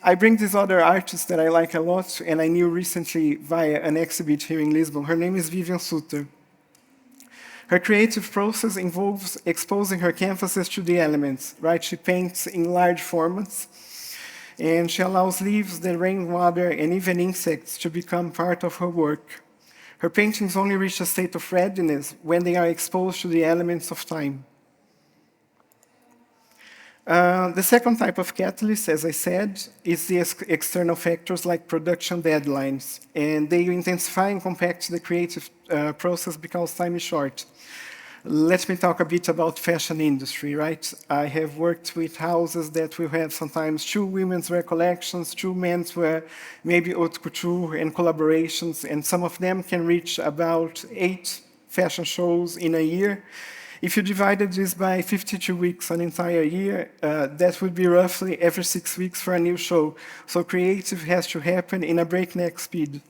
I bring this other artist that I like a lot, and I knew recently via an exhibit here in Lisbon. Her name is Vivian Suter. Her creative process involves exposing her canvases to the elements, right? She paints in large formats, and she allows leaves, the rainwater, and even insects to become part of her work. Her paintings only reach a state of readiness when they are exposed to the elements of time. The second type of catalyst, as I said, is the external factors like production deadlines, and they intensify and compact the creative process because time is short. Let me talk a bit about fashion industry, right? I have worked with houses that will have sometimes 2 women's wear collections, 2 men's wear, maybe haute couture and collaborations, and some of them can reach about 8 fashion shows in a year. If you divided this by 52 weeks, an entire year, that would be roughly every 6 weeks for a new show. So creative has to happen in a breakneck speed.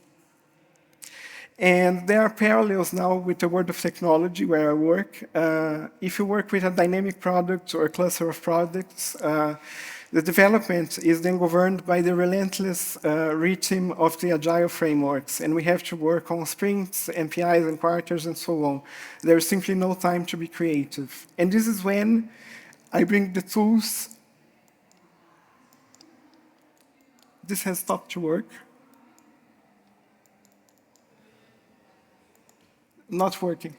And there are parallels now with the world of technology where I work. If you work with a dynamic product or a cluster of products, the development is then governed by the relentless rhythm of the agile frameworks, and we have to work on sprints, MPIs, and quarters, and so on. There is simply no time to be creative. And this is when I bring the tools. This has stopped to work. Not working.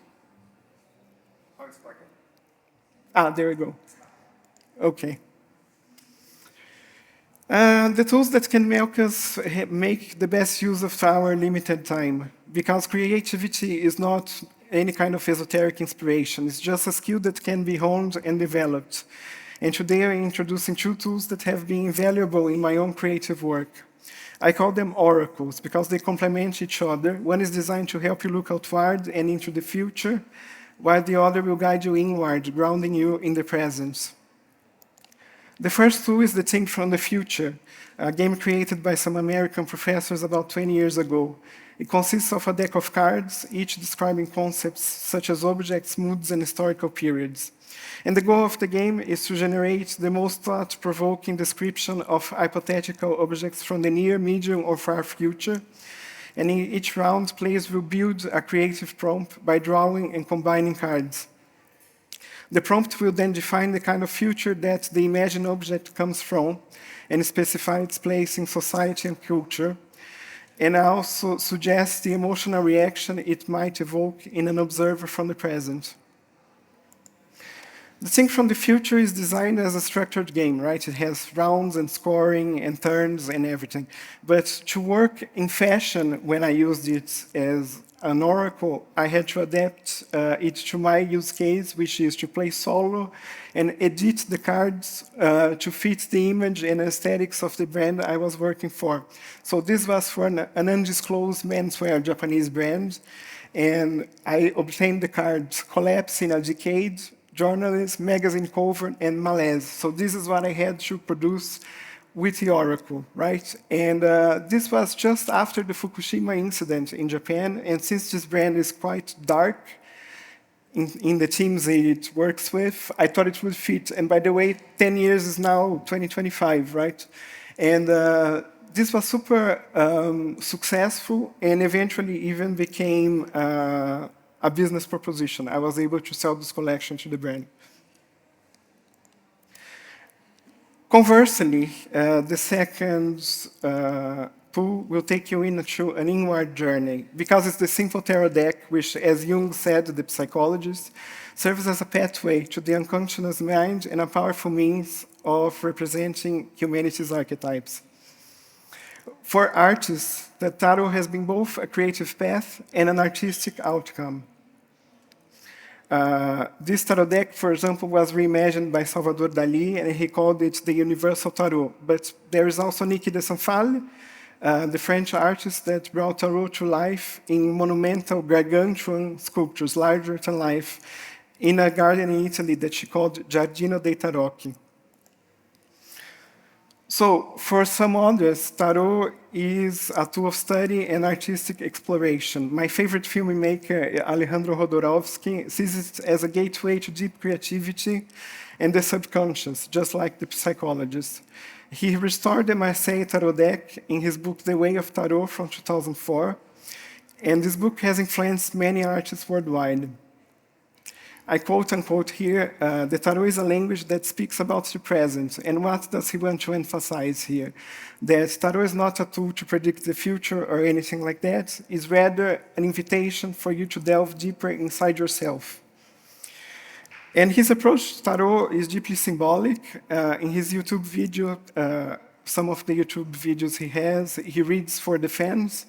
Oh, it's working. There we go. Okay. The tools that can make us make the best use of our limited time, because creativity is not any kind of esoteric inspiration. It's just a skill that can be honed and developed. And today I'm introducing 2 tools that have been invaluable in my own creative work. I call them oracles because they complement each other. One is designed to help you look outward and into the future, while the other will guide you inward, grounding you in the present. The first tool is the Think from the Future, a game created by some American professors about 20 years ago. It consists of a deck of cards, each describing concepts such as objects, moods, and historical periods. And the goal of the game is to generate the most thought-provoking description of hypothetical objects from the near, medium, or far future. And in each round, players will build a creative prompt by drawing and combining cards. The prompt will then define the kind of future that the imagined object comes from and specify its place in society and culture, and also suggest the emotional reaction it might evoke in an observer from the present. The Think from the Future is designed as a structured game, right? It has rounds and scoring and turns and everything. But to work in fashion, when I used it as an oracle, I had to adapt it to my use case, which is to play solo and edit the cards to fit the image and aesthetics of the brand I was working for. So this was for an undisclosed menswear Japanese brand, and I obtained the cards Collapse in a Decade, Journalist, Magazine Cover, and Malaise. So this is what I had to produce with the Oracle, right? And this was just after the Fukushima incident in Japan, and since this brand is quite dark in the teams it works with, I thought it would fit. And by the way, 10 years is now 2025, right? And this was super successful, and eventually even became a business proposition. I was able to sell this collection to the brand. Conversely, the second tool will take you into an inward journey, because it's the simple tarot deck, which, as Jung said, the psychologist, serves as a pathway to the unconscious mind and a powerful means of representing humanity's archetypes. For artists, the tarot has been both a creative path and an artistic outcome. This tarot deck, for example, was reimagined by Salvador Dali, and he called it the Universal Tarot. But there is also Niki de Saint-Phal, the French artist that brought tarot to life in monumental gargantuan sculptures, larger than life, in a garden in Italy that she called Giardino dei Tarocchi. So, for some others, tarot is a tool of study and artistic exploration. My favorite filmmaker, Alejandro Jodorowsky, sees it as a gateway to deep creativity and the subconscious, just like the psychologist. He restored the Marseille Tarot deck in his book The Way of Tarot from 2004, and this book has influenced many artists worldwide. I quote unquote here, the tarot is a language that speaks about the present. And what does he want to emphasize here? That tarot is not a tool to predict the future or anything like that. It's rather an invitation for you to delve deeper inside yourself. And his approach to tarot is deeply symbolic. In his YouTube video, some of the YouTube videos he has, he reads for the fans,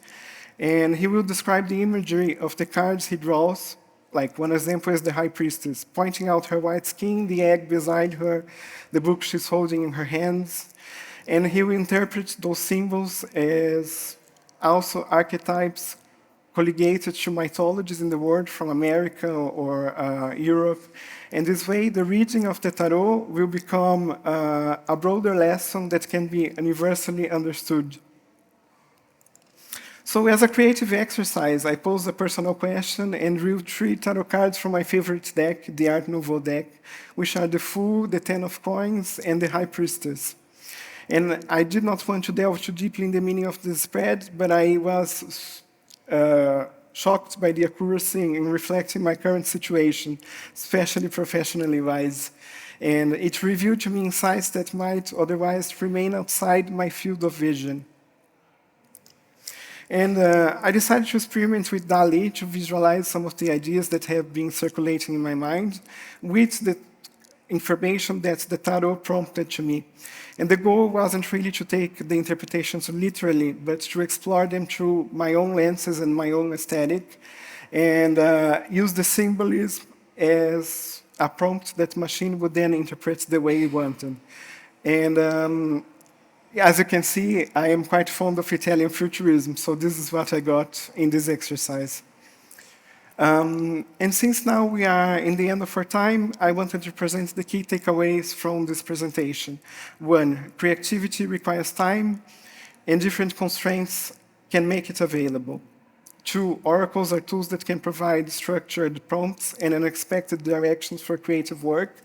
and he will describe the imagery of the cards he draws. Like one example is the High Priestess, pointing out her white skin, the egg beside her, the book she's holding in her hands. And he will interpret those symbols as also archetypes colligated to mythologies in the world from America or Europe. And this way, the reading of the tarot will become a broader lesson that can be universally understood. So as a creative exercise, I posed a personal question and drew 3 tarot cards from my favorite deck, the Art Nouveau deck, which are the Fool, the Ten of Coins, and the High Priestess. And I did not want to delve too deeply in the meaning of this spread, but I was shocked by the accuracy in reflecting my current situation, especially professionally wise. And it revealed to me insights that might otherwise remain outside my field of vision. And I decided to experiment with DALL-E to visualize some of the ideas that have been circulating in my mind with the information that the tarot prompted to me. And the goal wasn't really to take the interpretations literally, but to explore them through my own lenses and my own aesthetic, and use the symbolism as a prompt that machine would then interpret the way it wanted. And as you can see, I am quite fond of Italian futurism, so this is what I got in this exercise. And since now we are in the end of our time, I wanted to present the key takeaways from this presentation. 1, creativity requires time, and different constraints can make it available. 2, oracles are tools that can provide structured prompts and unexpected directions for creative work.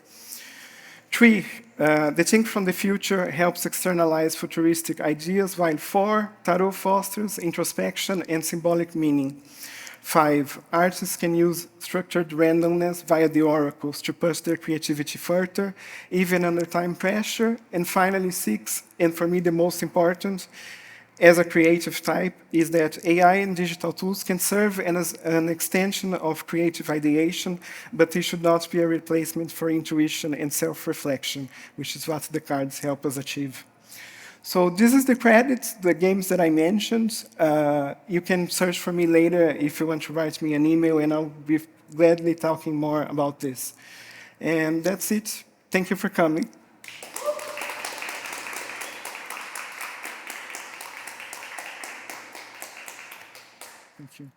3, the think from the future helps externalize futuristic ideas, while 4, tarot fosters introspection and symbolic meaning. 5, artists can use structured randomness via the oracles to push their creativity further, even under time pressure. And finally, 6, and for me the most important, as a creative type, is that AI and digital tools can serve as an extension of creative ideation, but they should not be a replacement for intuition and self-reflection, which is what the cards help us achieve. So this is the credits, the games that I mentioned. You can search for me later if you want to write me an email, and I'll be gladly talking more about this. And that's it. Thank you for coming. Thank you.